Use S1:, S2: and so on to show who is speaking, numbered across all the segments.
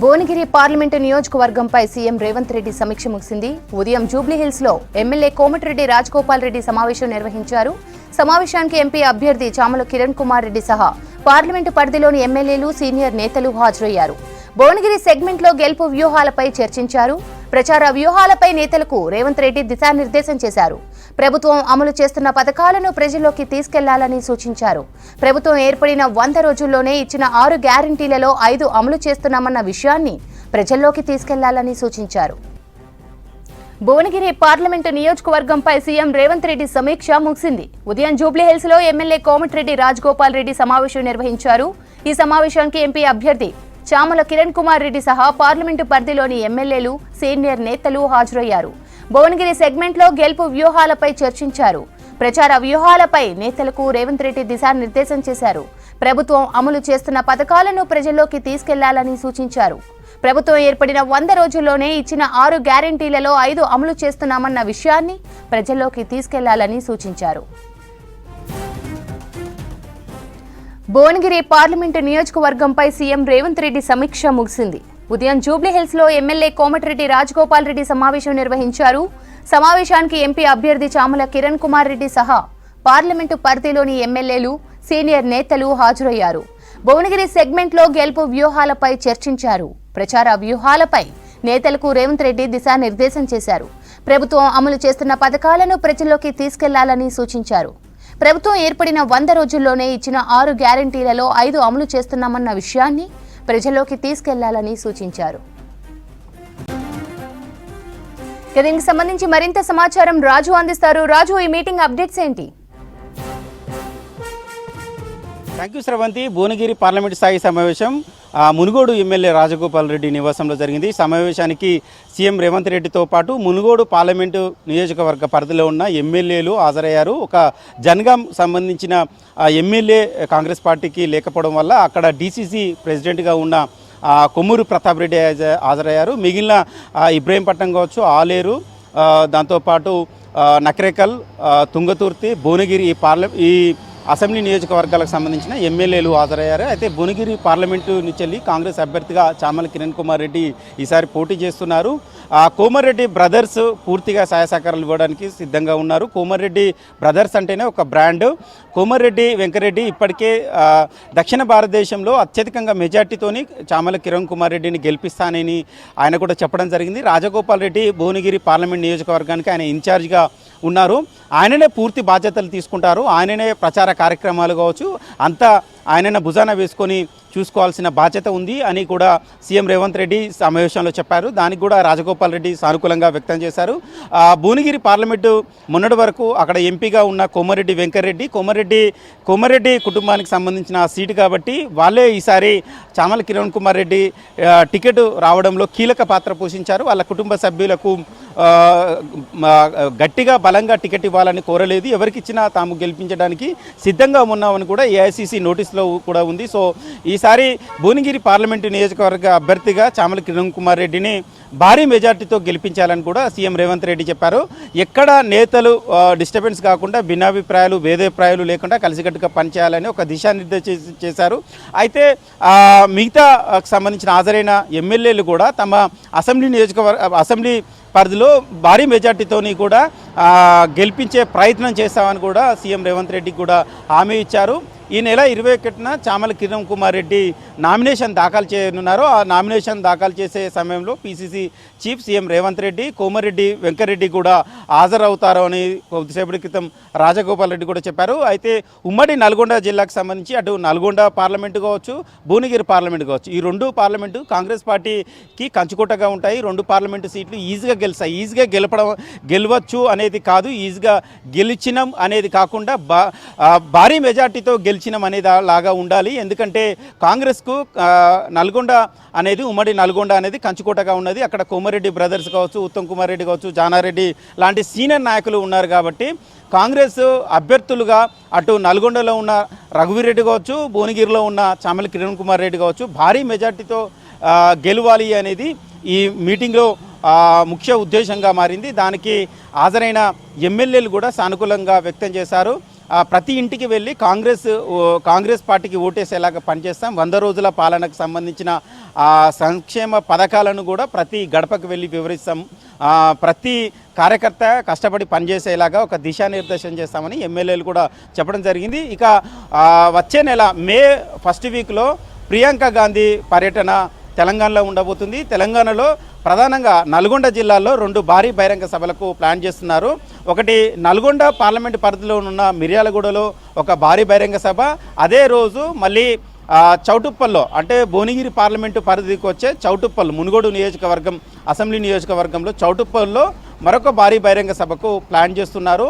S1: Bhuvanagiri parliament నియోజకవర్గంపై CM Revanth Reddy సమీక్ష ముగిసింది. ఉదయం జూబ్లీహిల్స్ లో ఎమ్మెల్యే కోమటిరెడ్డి రాజగోపాల్ రెడ్డి సమావేశం నిర్వహించారు. సమావేశానికి ఎంపీ అభ్యర్థి చామల కిరణ్ కుమార్ రెడ్డి సహా పార్లమెంటు పరిధిలోని ఎమ్మెల్యేలు, సీనియర్ నేతలు హాజరయ్యారు. భువనగిరి సెగ్మెంట్ లో గెలుపు వ్యూహాలపై చర్చించారు. ప్రచార వ్యూహాలపై నేతలకు రేవంత్ రెడ్డి దిశానిర్దేశం చేశారు. ప్రభుత్వం అమలు చేస్తున్న పథకాలను ప్రజల్లోకి తీసుకెళ్లాలని సూచించారు. ప్రభుత్వం ఏర్పడిన 100 రోజుల్లోనే ఇచ్చిన 6 గ్యారంటీలలో 5 అమలు చేస్తున్నామన్న విషయాన్ని ప్రజల్లోకి తీసుకెళ్లాలని సూచించారు. భువనగిరి పార్లమెంటు నియోజకవర్గంపై సీఎం రేవంత్ రెడ్డి సమీక్ష ముగిసింది. ఉదయం జూబ్లీహిల్స్ లో ఎమ్మెల్యే కోమటిరెడ్డి రాజగోపాల్ రెడ్డి సమావేశం నిర్వహించారు. ఈ సమావేశానికి ఎంపీ అభ్యర్థి చామల కిరణ్ కుమార్ రెడ్డి సహా పార్లమెంటు పరిధిలోని ఎమ్మెల్యేలు, సీనియర్ నేతలు హాజరయ్యారు. భువనగిరి సెగ్మెంట్ లో గెలుపు వ్యూహాలపై చర్చించారు. ప్రచార వ్యూహాలపై నేతలకు రేవంత్ రెడ్డి దిశానిర్దేశం చేశారు. ప్రభుత్వం అమలు చేస్తున్న పథకాలను ప్రజల్లోకి తీసుకెళ్లాలని సూచించారు. ప్రభుత్వం ఏర్పడిన 100 రోజుల్లోనే ఇచ్చిన 6 గ్యారంటీలలో 5 అమలు చేస్తున్నామన్న విషయాన్ని ప్రజల్లోకి తీసుకెళ్లాలని సూచించారు. భువనగిరి పార్లమెంటు నియోజకవర్గంపై సీఎం రేవంత్ రెడ్డి సమీక్ష ముగిసింది. ఉదయం జూబ్లీహిల్స్ లో ఎమ్మెల్యే కోమటిరెడ్డి రాజగోపాల్ రెడ్డి సమావేశం నిర్వహించారు. సమావేశానికి ఎంపీ అభ్యర్థి చామల కిరణ్ కుమార్ రెడ్డి సహా పార్లమెంటు పరిధిలోని ఎమ్మెల్యేలు, సీనియర్ నేతలు హాజరయ్యారు. భువనగిరి సెగ్మెంట్ లో గెలుపు వ్యూహాలపై చర్చించారు. ప్రచార వ్యూహాలపై నేతలకు రేవంత్ రెడ్డి దిశానిర్దేశం చేశారు. ప్రభుత్వం అమలు చేస్తున్న పథకాలను ప్రజల్లోకి తీసుకెళ్లాలని సూచించారు. ప్రభుత్వం ఏర్పడిన 100 రోజుల్లోనే ఇచ్చిన 6 గ్యారంటీలలో 5 అమలు చేస్తున్నామన్న విషయాన్ని ప్రజల్లోకి తీసుకెళ్లాలని సూచించారు. దీనికి సంబంధించి మరింత సమాచారం రాజు అందిస్తారు. రాజు, ఈ మీటింగ్ అప్డేట్స్ ఏంటి?
S2: Thank you Sravanthi. Bhuvanagiri parliament స్థాయి సమావేశం మునుగోడు ఎమ్మెల్యే రాజగోపాల్ రెడ్డి నివాసంలో జరిగింది. సమావేశానికి సీఎం రేవంత్ రెడ్డితో పాటు మునుగోడు పార్లమెంటు నియోజకవర్గ పరిధిలో ఉన్న ఎమ్మెల్యేలు హాజరయ్యారు. ఒక జనగాం సంబంధించిన ఎమ్మెల్యే కాంగ్రెస్ పార్టీకి లేకపోవడం వల్ల అక్కడ డీసీసీ ప్రెసిడెంట్గా ఉన్న కొమ్మూరు ప్రతాప్ రెడ్డి హాజరయ్యారు. మిగిలిన ఇబ్రహీంపట్నం కావచ్చు, ఆలేరు, దాంతోపాటు నకరేకల్, తుంగతుర్తి, భువనగిరి ఈ అసెంబ్లీ నియోజకవర్గాలకు సంబంధించిన ఎమ్మెల్యేలు హాజరయ్యారు. అయితే భువనగిరి పార్లమెంటు నుంచి కాంగ్రెస్ అభ్యర్థిగా చామల కిరణ్ కుమార్ రెడ్డి ఈసారి పోటీ చేస్తున్నారు. కోమారెడ్డి బ్రదర్స్ పూర్తిగా సహాయ సహకారాలు ఇవ్వడానికి సిద్ధంగా ఉన్నారు. కోమారెడ్డి బ్రదర్స్ అంటేనే ఒక బ్రాండ్. కోమారెడ్డి వెంకరెడ్డి ఇప్పటికే దక్షిణ భారతదేశంలో అత్యధికంగా మెజార్టీతోని చామల కిరణ్ కుమార్ రెడ్డిని గెలిపిస్తానని ఆయన కూడా చెప్పడం జరిగింది. రాజగోపాల్ రెడ్డి భువనగిరి పార్లమెంట్ నియోజకవర్గానికి ఆయన ఇన్ఛార్జిగా ఉన్నారు. ఆయననే పూర్తి బాధ్యతలు తీసుకుంటారు. ఆయననే ప్రచార కార్యక్రమాలు కావచ్చు అంతా ఆయననే భుజాన వేసుకొని చూసుకోవాల్సిన బాధ్యత ఉంది అని కూడా సీఎం రేవంత్ రెడ్డి సమావేశంలో చెప్పారు. దానికి కూడా రాజగోపాల్ రెడ్డి సానుకూలంగా వ్యక్తం చేశారు. భువనగిరి పార్లమెంటు మొన్నటి వరకు అక్కడ ఎంపీగా ఉన్న కోమారెడ్డి వెంకరెడ్డి, కోమారెడ్డి కుటుంబానికి సంబంధించిన సీటు కాబట్టి వాళ్ళే ఈసారి చామల కిరణ్ కుమార్ రెడ్డి టికెట్ రావడంలో కీలక పాత్ర పోషించారు. వాళ్ళ కుటుంబ సభ్యులకు గట్టిగా బలంగా టికెట్ ఇవ్వాలని కోరలేదు. ఎవరికిచ్చినా తాము గెలిపించడానికి సిద్ధంగా ఉన్నామని కూడా ఏఐసీసీ నోటీసులో కూడా ఉంది. సో ఈసారి భువనగిరి పార్లమెంటు నియోజకవర్గ అభ్యర్థిగా చామల కిరణ్ కుమార్ రెడ్డిని భారీ మెజార్టీతో గెలిపించాలని కూడా సీఎం రేవంత్ రెడ్డి చెప్పారు. ఎక్కడ నేతలు డిస్టర్బెన్స్ కాకుండా భిన్నాభిప్రాయాలు, భేదాభిప్రాయాలు లేకుండా కలిసికట్టుగా పనిచేయాలని ఒక దిశానిర్దేశం చేశారు. అయితే మిగతా సంబంధించిన హాజరైన ఎమ్మెల్యేలు కూడా తమ అసెంబ్లీ పరిధిలో భారీ మెజార్టీతోని కూడా గెలిపించే ప్రయత్నం చేస్తామని కూడా సీఎం రేవంత్ రెడ్డి కూడా హామీ ఇచ్చారు. ఈ నెల 21న చామల కిరణ్ కుమార్ రెడ్డి నామినేషన్ దాఖలు చేయనున్నారు. ఆ నామినేషన్ దాఖలు చేసే సమయంలో PCC chief CM Revanth Reddy, Komareddy Venkat Reddy కూడా హాజరవుతారు అని కొద్దిసేపటి క్రితం రాజగోపాల్ రెడ్డి కూడా చెప్పారు. అయితే ఉమ్మడి నల్గొండ జిల్లాకు సంబంధించి అటు నల్గొండ పార్లమెంటు కావచ్చు, భువనగిరి పార్లమెంటు కావచ్చు, ఈ 2 పార్లమెంటు కాంగ్రెస్ పార్టీకి కంచుకోటగా ఉంటాయి. 2 పార్లమెంటు సీట్లు ఈజీగా గెలుస్తాయి. ఈజీగా గెలవచ్చు అనేది కాదు, ఈజీగా గెలిచినాం అనేది కాకుండా భారీ మెజార్టీతో గెలిచినాం అనేది లాగా ఉండాలి. ఎందుకంటే కాంగ్రెస్కు నల్గొండ అనేది, ఉమ్మడి నల్గొండ అనేది కంచుకోటగా ఉన్నది. అక్కడ కోమారెడ్డి బ్రదర్స్ కావచ్చు, ఉత్తమ్ కుమార్ రెడ్డి కావచ్చు, జానారెడ్డి లాంటి సీనియర్ నాయకులు ఉన్నారు. కాబట్టి కాంగ్రెస్ అభ్యర్థులుగా అటు నల్గొండలో ఉన్న రఘువీర్ రెడ్డి కావచ్చు, భువనగిరిలో ఉన్న చామల కిరణ్ కుమార్ రెడ్డి కావచ్చు భారీ మెజార్టీతో గెలవాలి అనేది ఈ మీటింగ్లో ముఖ్య ఉద్దేశంగా మారింది. దానికి హాజరైన ఎమ్మెల్యేలు కూడా సానుకూలంగా వ్యక్తం చేశారు. ప్రతి ఇంటికి వెళ్ళి కాంగ్రెస్ పార్టీకి ఓటేసేలాగా పనిచేస్తాం. 100 రోజుల పాలనకు సంబంధించిన సంక్షేమ పథకాలను కూడా ప్రతి గడపకు వెళ్ళి వివరిస్తాం. ప్రతి కార్యకర్త కష్టపడి పనిచేసేలాగా ఒక దిశానిర్దేశం చేస్తామని ఎమ్మెల్యేలు కూడా చెప్పడం జరిగింది. ఇక వచ్చే నెల మే ఫస్ట్ వీక్లో ప్రియాంక గాంధీ పర్యటన తెలంగాణలో ఉండబోతుంది. తెలంగాణలో ప్రధానంగా నల్గొండ జిల్లాలో 2 భారీ బహిరంగ సభలకు ప్లాన్ చేస్తున్నారు. ఒకటి నల్గొండ పార్లమెంటు పరిధిలో ఉన్న మిర్యాలగూడలో ఒక భారీ బహిరంగ సభ, అదే రోజు మళ్ళీ చౌటుప్పల్లో అంటే భువనగిరి పార్లమెంటు పరిధికి వచ్చే చౌటుప్పల్ మునుగోడు నియోజకవర్గం అసెంబ్లీ నియోజకవర్గంలో చౌటుప్పల్లో మరొక భారీ బహిరంగ సభకు ప్లాన్ చేస్తున్నారు.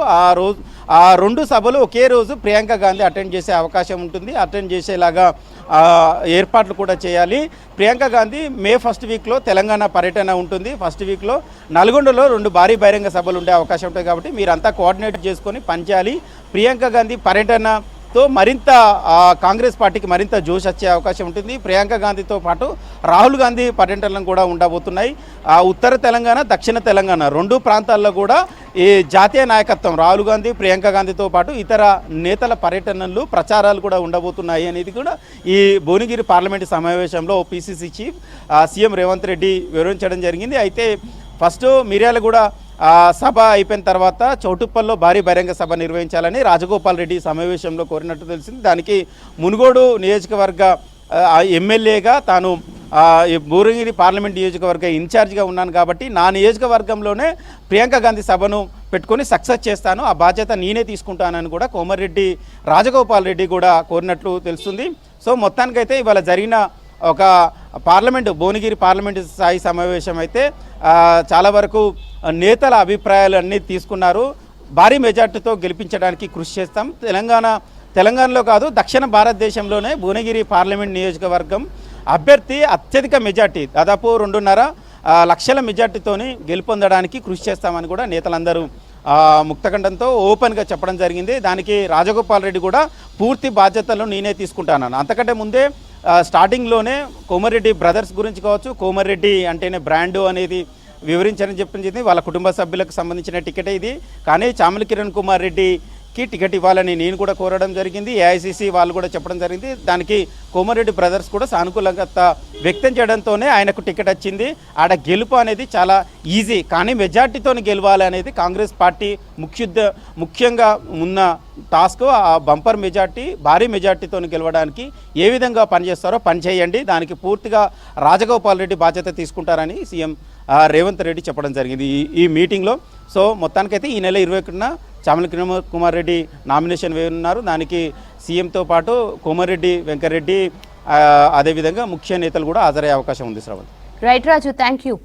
S2: ఆ 2 సభలు ఒకే రోజు ప్రియాంక గాంధీ అటెండ్ చేసే అవకాశం ఉంటుంది. అటెండ్ చేసేలాగా ఏర్పాట్లు కూడా చేయాలి. ప్రియాంక గాంధీ మే ఫస్ట్ వీక్లో తెలంగాణ పర్యటన ఉంటుంది. ఫస్ట్ వీక్లో నల్గొండలో 2 భారీ బహిరంగ సభలు ఉండే అవకాశం ఉంటుంది. కాబట్టి మీరంతా కోఆర్డినేట్ చేసుకొని పనిచేయాలి. ప్రియాంక గాంధీ పర్యటనతో మరింత కాంగ్రెస్ పార్టీకి మరింత జోష్ వచ్చే అవకాశం ఉంటుంది. ప్రియాంక గాంధీతో పాటు రాహుల్ గాంధీ పర్యటనలు కూడా ఉండబోతున్నాయి. ఉత్తర తెలంగాణ, దక్షిణ తెలంగాణ 2 ప్రాంతాల్లో కూడా ఈ జాతీయ నాయకత్వం రాహుల్ గాంధీ, ప్రియాంక గాంధీతో పాటు ఇతర నేతల పర్యటనలు, ప్రచారాలు కూడా ఉండబోతున్నాయి అనేది కూడా ఈ భువనగిరి పార్లమెంటు సమావేశంలో PCC chief CM Revanth Reddy వివరించడం జరిగింది. అయితే ఫస్ట్ మిర్యాలగూడ సభ అయిపోయిన తర్వాత చౌటుప్పల్లో భారీ బహిరంగ సభ నిర్వహించాలని రాజగోపాల్ రెడ్డి సమావేశంలో కోరినట్టు తెలిసింది. దానికి మునుగోడు నియోజకవర్గ ఎమ్మెల్యేగా తాను భువనగిరి పార్లమెంట్ నియోజకవర్గ ఇన్ఛార్జిగా ఉన్నాను కాబట్టి నా నియోజకవర్గంలోనే ప్రియాంక గాంధీ సభను పెట్టుకొని సక్సెస్ చేస్తాను, ఆ బాధ్యత నేనే తీసుకుంటానని కూడా కోమరెడ్డి రాజగోపాల్ రెడ్డి కూడా కోరినట్లు తెలుస్తుంది. సో మొత్తానికైతే ఇవాళ జరిగిన ఒక భువనగిరి పార్లమెంటు స్థాయి సమావేశం అయితే చాలా వరకు నేతల అభిప్రాయాలు అన్నీ తీసుకున్నారు. భారీ మెజార్టీతో గెలిపించడానికి కృషి చేస్తాం. తెలంగాణలో కాదు దక్షిణ భారతదేశంలోనే భువనగిరి పార్లమెంట్ నియోజకవర్గం అభ్యర్థి అత్యధిక మెజార్టీ దాదాపు 2.5 లక్షల మెజార్టీతోని గెలుపొందడానికి కృషి చేస్తామని కూడా నేతలందరూ ముక్తకంఠంతో ఓపెన్గా చెప్పడం జరిగింది. దానికి రాజగోపాల్ రెడ్డి కూడా పూర్తి బాధ్యతలను నేనే తీసుకుంటానని అంతకంటే ముందే స్టార్టింగ్లోనే కోమరెడ్డి బ్రదర్స్ గురించి కావచ్చు, కోమరెడ్డి అంటేనే బ్రాండు అనేది వివరించారని చెప్పింది. వాళ్ళ కుటుంబ సభ్యులకు సంబంధించిన టికెటే ఇది. కానీ చామల కిరణ్ కుమార్ రెడ్డికి టికెట్ ఇవ్వాలని నేను కూడా కోరడం జరిగింది. ఏఐసిసి వాళ్ళు కూడా చెప్పడం జరిగింది. దానికి కోమరెడ్డి బ్రదర్స్ కూడా సానుకూలంగా వ్యక్తం చేయడంతోనే ఆయనకు టికెట్ వచ్చింది. ఆడ గెలుపు అనేది చాలా ఈజీ, కానీ మెజార్టీతో గెలవాలి అనేది కాంగ్రెస్ పార్టీ ముఖ్యంగా ఉన్న టాస్క్. ఆ బంపర్ మెజార్టీ, భారీ మెజార్టీతో గెలవడానికి ఏ విధంగా పనిచేస్తారో పనిచేయండి, దానికి పూర్తిగా రాజగోపాల్ రెడ్డి బాధ్యత తీసుకుంటారని సీఎం రేవంత్ రెడ్డి చెప్పడం జరిగింది ఈ మీటింగ్లో. సో మొత్తానికైతే ఈ నెల 21న చామల కిరణ్ కుమార్ రెడ్డి నామినేషన్ వేయనున్నారు. దానికి సీఎంతో పాటు కోమరెడ్డి వెంకరెడ్డి అదేవిధంగా ముఖ్య నేతలు కూడా హాజరయ్యే అవకాశం ఉంది. Shravan.
S1: Right Raju, thank you.